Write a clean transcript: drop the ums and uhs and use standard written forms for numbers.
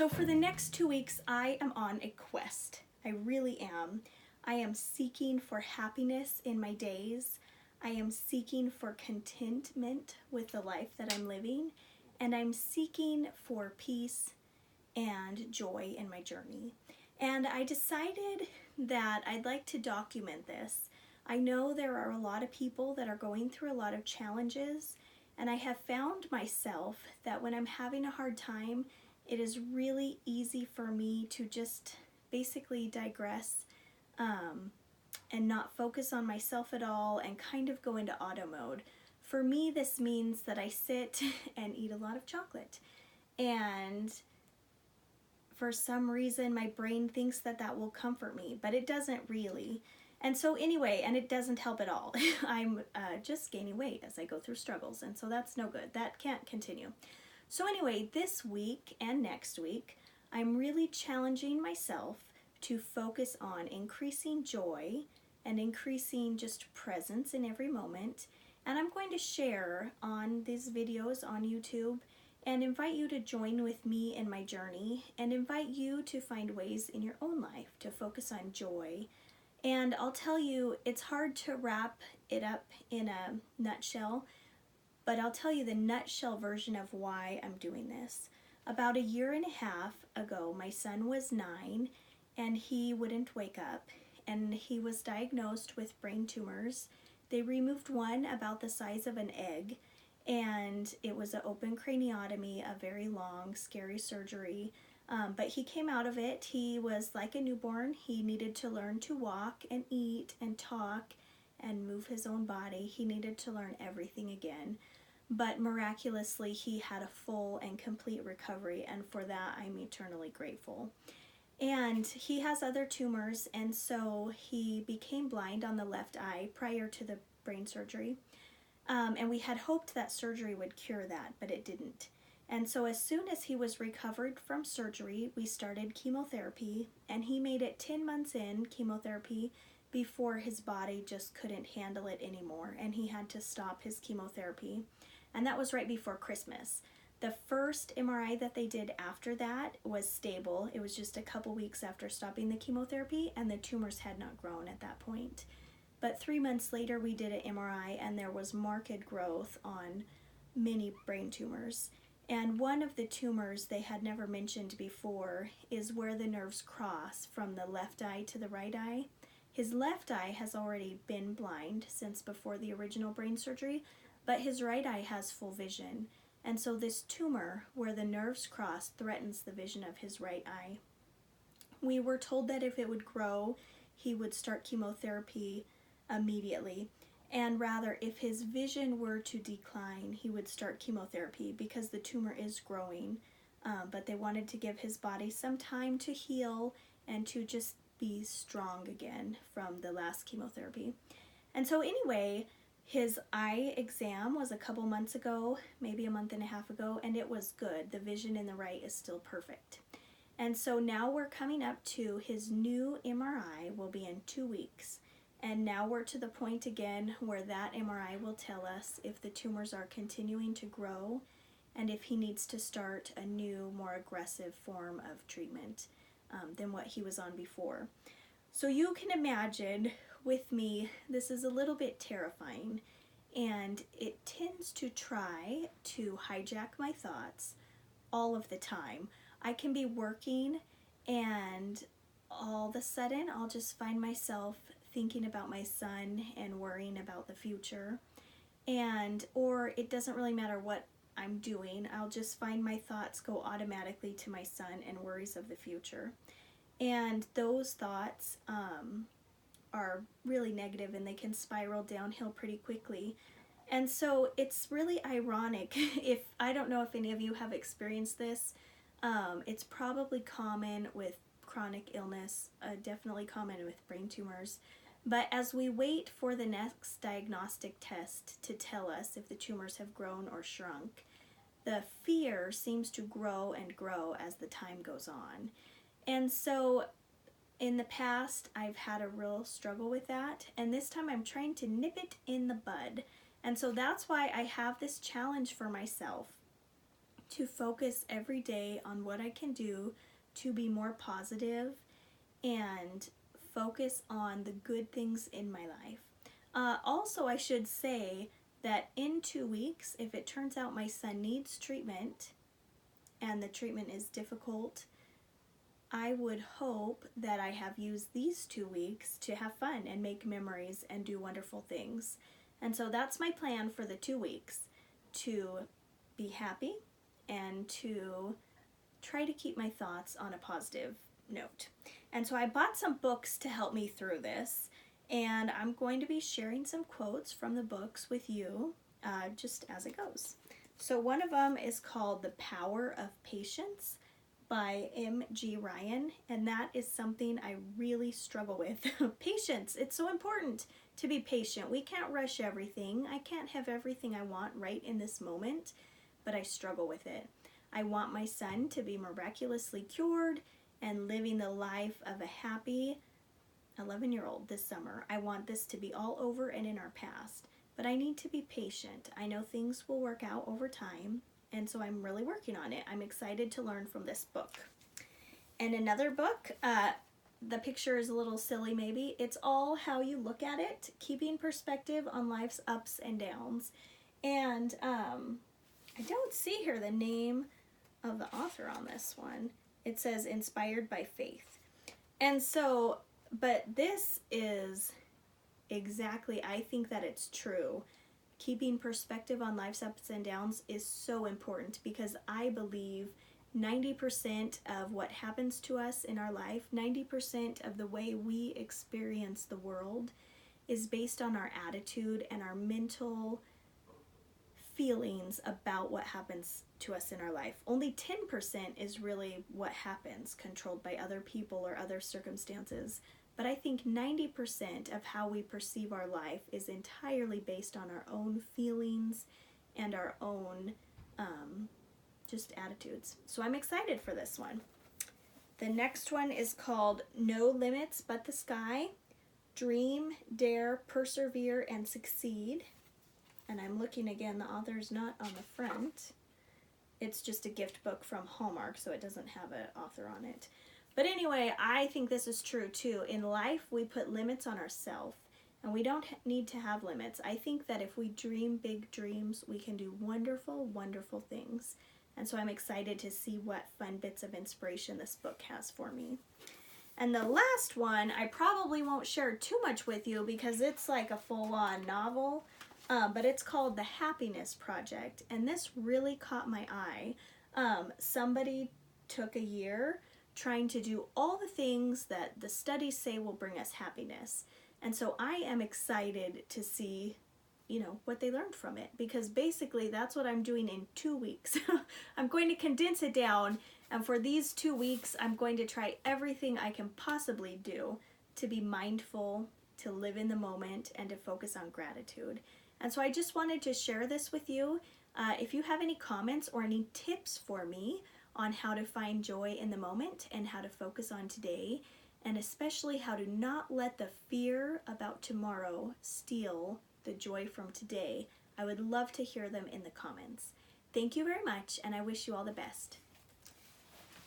So for the next 2 weeks, I am on a quest. I really am. I am seeking for happiness in my days. I am seeking for contentment with the life that I'm living. And I'm seeking for peace and joy in my journey. And I decided that I'd like to document this. I know there are a lot of people that are going through a lot of challenges, and I have found myself that when I'm having a hard time, it is really easy for me to just basically digress and not focus on myself at all and kind of go into auto mode. For me, this means that I sit and eat a lot of chocolate. And for some reason, my brain thinks that that will comfort me, but it doesn't really. And so anyway, and it doesn't help at all. I'm just gaining weight as I go through struggles, and so that's no good. That can't continue. So anyway, this week and next week, I'm really challenging myself to focus on increasing joy and increasing just presence in every moment. And I'm going to share on these videos on YouTube and invite you to join with me in my journey and invite you to find ways in your own life to focus on joy. And I'll tell you, it's hard to wrap it up in a nutshell, but I'll tell you the nutshell version of why I'm doing this. About a year and a half ago, my son was 9 and he wouldn't wake up, and he was diagnosed with brain tumors. They removed one about the size of an egg, and it was an open craniotomy, a very long, scary surgery. But he came out of it. He was like a newborn. He needed to learn to walk and eat and talk and move his own body. He needed to learn everything again. But miraculously, he had a full and complete recovery, and for that, I'm eternally grateful. And he has other tumors, and so he became blind on the left eye prior to the brain surgery. And we had hoped that surgery would cure that, but it didn't. And so as soon as he was recovered from surgery, we started chemotherapy, and he made it 10 months in chemotherapy before his body just couldn't handle it anymore, and he had to stop his chemotherapy. And that was right before Christmas. The first MRI that they did after that was stable. It was just a couple weeks after stopping the chemotherapy, and the tumors had not grown at that point. But 3 months later, we did an MRI, and there was marked growth on many brain tumors. And one of the tumors they had never mentioned before is where the nerves cross from the left eye to the right eye. His left eye has already been blind since before the original brain surgery, but his right eye has full vision. And so this tumor where the nerves cross threatens the vision of his right eye. We were told that if it would grow, he would start chemotherapy immediately. And rather, if his vision were to decline, he would start chemotherapy because the tumor is growing. But they wanted to give his body some time to heal and to just be strong again from the last chemotherapy. And so anyway, his eye exam was a couple months ago, maybe a month and a half ago, and it was good. The vision in the right is still perfect. And so now we're coming up to his new MRI will be in 2 weeks. And now we're to the point again where that MRI will tell us if the tumors are continuing to grow and if he needs to start a new, more aggressive form of treatment than what he was on before. So you can imagine with me, this is a little bit terrifying, and it tends to try to hijack my thoughts all of the time. I can be working, and all of a sudden I'll just find myself thinking about my son and worrying about the future. Or it doesn't really matter what I'm doing, I'll just find my thoughts go automatically to my son and worries of the future. And those thoughts are really negative, and they can spiral downhill pretty quickly. And so it's really ironic. If I don't know if any of you have experienced this, it's probably common with chronic illness, definitely common with brain tumors. But as we wait for the next diagnostic test to tell us if the tumors have grown or shrunk, the fear seems to grow and grow as the time goes on. And so in the past, I've had a real struggle with that, and this time I'm trying to nip it in the bud. And so that's why I have this challenge for myself to focus every day on what I can do to be more positive and focus on the good things in my life. Also, I should say that in 2 weeks, if it turns out my son needs treatment and the treatment is difficult, I would hope that I have used these 2 weeks to have fun and make memories and do wonderful things. And so that's my plan for the 2 weeks, to be happy and to try to keep my thoughts on a positive note. And so I bought some books to help me through this, and I'm going to be sharing some quotes from the books with you just as it goes. So one of them is called The Power of Patience by M.G. Ryan, and that is something I really struggle with. Patience, it's so important to be patient. We can't rush everything. I can't have everything I want right in this moment, but I struggle with it. I want my son to be miraculously cured and living the life of a happy 11-year-old this summer. I want this to be all over and in our past, but I need to be patient. I know things will work out over time, and so I'm really working on it. I'm excited to learn from this book. And another book, the picture is a little silly maybe. It's all how you look at it, keeping perspective on life's ups and downs. And I don't see here the name of the author on this one. It says Inspired by Faith. And so, but this is exactly, I think that it's true. Keeping perspective on life's ups and downs is so important, because I believe 90% of what happens to us in our life, 90% of the way we experience the world is based on our attitude and our mental feelings about what happens to us in our life. Only 10% is really what happens, controlled by other people or other circumstances. But I think 90% of how we perceive our life is entirely based on our own feelings and our own just attitudes. So I'm excited for this one. The next one is called No Limits But the Sky. Dream, Dare, Persevere, and Succeed. And I'm looking again, the author's not on the front. It's just a gift book from Hallmark, so it doesn't have an author on it. But anyway, I think this is true too. In life, we put limits on ourselves, and we don't need to have limits. I think that if we dream big dreams, we can do wonderful, wonderful things. And so I'm excited to see what fun bits of inspiration this book has for me. And the last one, I probably won't share too much with you because it's like a full-on novel, but it's called The Happiness Project, and this really caught my eye. Somebody took a year trying to do all the things that the studies say will bring us happiness. And so I am excited to see, what they learned from it, because basically that's what I'm doing in 2 weeks. I'm going to condense it down, and for these 2 weeks, I'm going to try everything I can possibly do to be mindful, to live in the moment, and to focus on gratitude. And so I just wanted to share this with you. If you have any comments or any tips for me on how to find joy in the moment and how to focus on today, and especially how to not let the fear about tomorrow steal the joy from today, I would love to hear them in the comments. Thank you very much, and I wish you all the best.